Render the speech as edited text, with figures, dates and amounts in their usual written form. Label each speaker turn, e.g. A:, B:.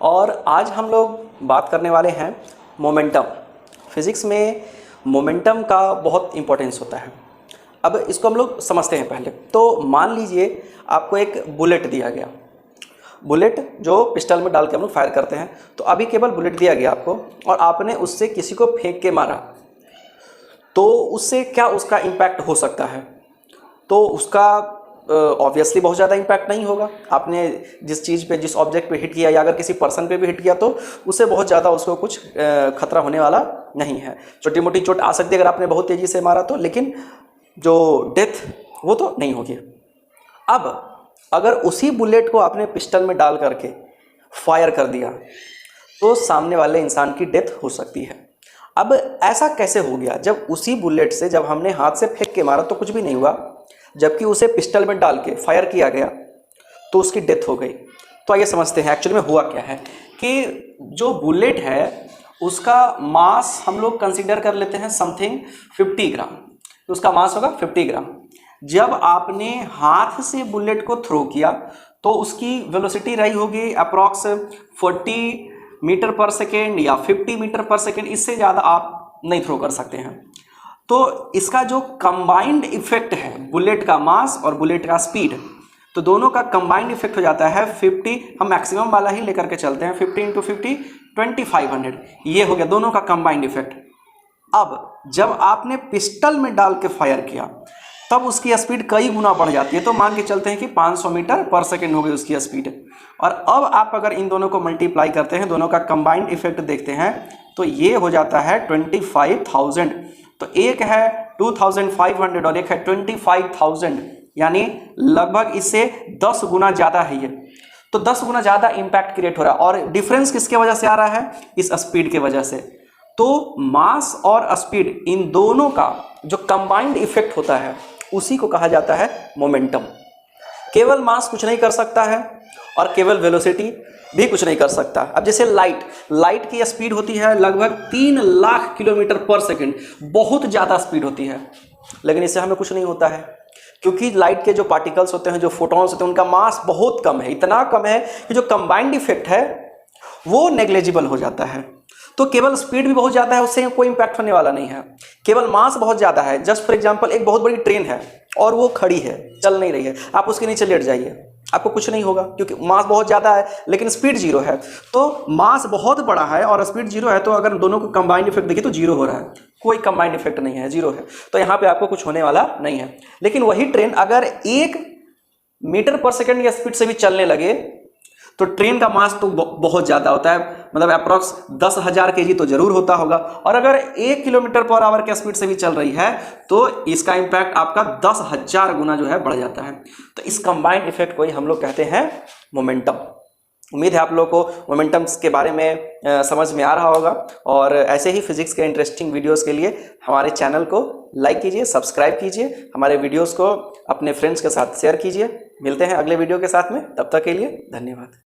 A: और आज हम लोग बात करने वाले हैं मोमेंटम। फिज़िक्स में मोमेंटम का बहुत इम्पोर्टेंस होता है। अब इसको हम लोग समझते हैं पहले। तो मान लीजिए आपको एक बुलेट दिया गया, बुलेट जो पिस्टल में डाल के हम लोग फायर करते हैं। तो अभी केवल बुलेट दिया गया आपको और आपने उससे किसी को फेंक के मारा, तो उससे क्या उसका इम्पैक्ट हो सकता है? तो उसका ऑब्वियसली बहुत ज़्यादा इम्पैक्ट नहीं होगा। आपने जिस चीज़ पे, जिस ऑब्जेक्ट पे हिट किया या अगर किसी पर्सन पे भी हिट किया तो उससे बहुत ज़्यादा उसको कुछ खतरा होने वाला नहीं है। छोटी मोटी चोट आ सकती है अगर आपने बहुत तेज़ी से मारा तो, लेकिन जो डेथ वो तो नहीं होगी। अब अगर उसी बुलेट को आपने पिस्टल में डाल करके फायर कर दिया तो सामने वाले इंसान की डेथ हो सकती है। अब ऐसा कैसे हो गया? जब उसी बुलेट से जब हमने हाथ से फेंक के मारा तो कुछ भी नहीं हुआ, जबकि उसे पिस्टल में डाल के फायर किया गया तो उसकी डेथ हो गई। तो आइए समझते हैं एक्चुअली में हुआ क्या है। कि जो बुलेट है उसका मास हम लोग कंसीडर कर लेते हैं समथिंग 50 ग्राम। तो उसका मास होगा 50 ग्राम। जब आपने हाथ से बुलेट को थ्रो किया तो उसकी वेलोसिटी रही होगी अप्रॉक्स 40 मीटर पर सेकेंड या 50 मीटर पर सेकेंड, इससे ज़्यादा आप नहीं थ्रो कर सकते हैं। तो इसका जो कंबाइंड इफेक्ट है, बुलेट का मास और बुलेट का स्पीड, तो दोनों का कंबाइंड इफेक्ट हो जाता है 50। हम मैक्सिमम वाला ही लेकर के चलते हैं, 50 इंटू 50 2500, ये हो गया दोनों का कंबाइंड इफेक्ट। अब जब आपने पिस्टल में डाल के फायर किया तब उसकी स्पीड कई गुना बढ़ जाती है। तो मान के चलते हैं कि 500 मीटर पर सेकेंड हो गई उसकी स्पीड। और अब आप अगर इन दोनों को मल्टीप्लाई करते हैं, दोनों का कंबाइंड इफेक्ट देखते हैं, तो ये हो जाता है 25,000। तो एक है 2500 और एक है 25,000, यानी लगभग इससे 10 गुना ज़्यादा है ये। तो 10 गुना ज़्यादा इम्पैक्ट क्रिएट हो रहा है। और डिफरेंस किसके वजह से आ रहा है? इस स्पीड के वजह से। तो मास और स्पीड, इन दोनों का जो कंबाइंड इफेक्ट होता है उसी को कहा जाता है मोमेंटम। केवल मास कुछ नहीं कर सकता है और केवल वेलोसिटी भी कुछ नहीं कर सकता। अब जैसे लाइट की स्पीड होती है लगभग 3 लाख किलोमीटर पर सेकंड, बहुत ज़्यादा स्पीड होती है, लेकिन इससे हमें कुछ नहीं होता है क्योंकि लाइट के जो पार्टिकल्स होते हैं, जो फोटॉन्स होते हैं, उनका मास बहुत कम है। इतना कम है कि जो कंबाइंड इफेक्ट है वो नेग्लिजिबल हो जाता है। तो केवल स्पीड भी बहुत ज़्यादा है, उससे कोई इंपैक्ट होने वाला नहीं है। केवल मास बहुत ज़्यादा है। जस्ट फॉर एग्जांपल, एक बहुत बड़ी ट्रेन है और वो खड़ी है, चल नहीं रही है, आप उसके नीचे लेट जाइए, आपको कुछ नहीं होगा क्योंकि मास बहुत ज़्यादा है लेकिन स्पीड जीरो है। तो मास बहुत बड़ा है और स्पीड जीरो है, तो अगर दोनों को कंबाइंड इफेक्ट देखिए तो जीरो हो रहा है, कोई कंबाइंड इफेक्ट नहीं है, जीरो है। तो यहाँ पे आपको कुछ होने वाला नहीं है। लेकिन वही ट्रेन अगर 1 मीटर पर सेकेंड की स्पीड से भी चलने लगे तो ट्रेन का मास तो बहुत ज़्यादा होता है, मतलब अप्रॉक्स 10,000 kg तो जरूर होता होगा। और अगर 1 किलोमीटर पर आवर के स्पीड से भी चल रही है तो इसका इम्पैक्ट आपका 10,000 गुना जो है बढ़ जाता है। तो इस कंबाइंड इफेक्ट को ही हम लोग कहते हैं मोमेंटम। उम्मीद है आप लोगों को मोमेंटम्स के बारे में समझ में आ रहा होगा। और ऐसे ही फिजिक्स के इंटरेस्टिंग वीडियोस के लिए हमारे चैनल को लाइक कीजिए, सब्सक्राइब कीजिए, हमारे वीडियोस को अपने फ्रेंड्स के साथ शेयर कीजिए। मिलते हैं अगले वीडियो के साथ में, तब तक के लिए धन्यवाद।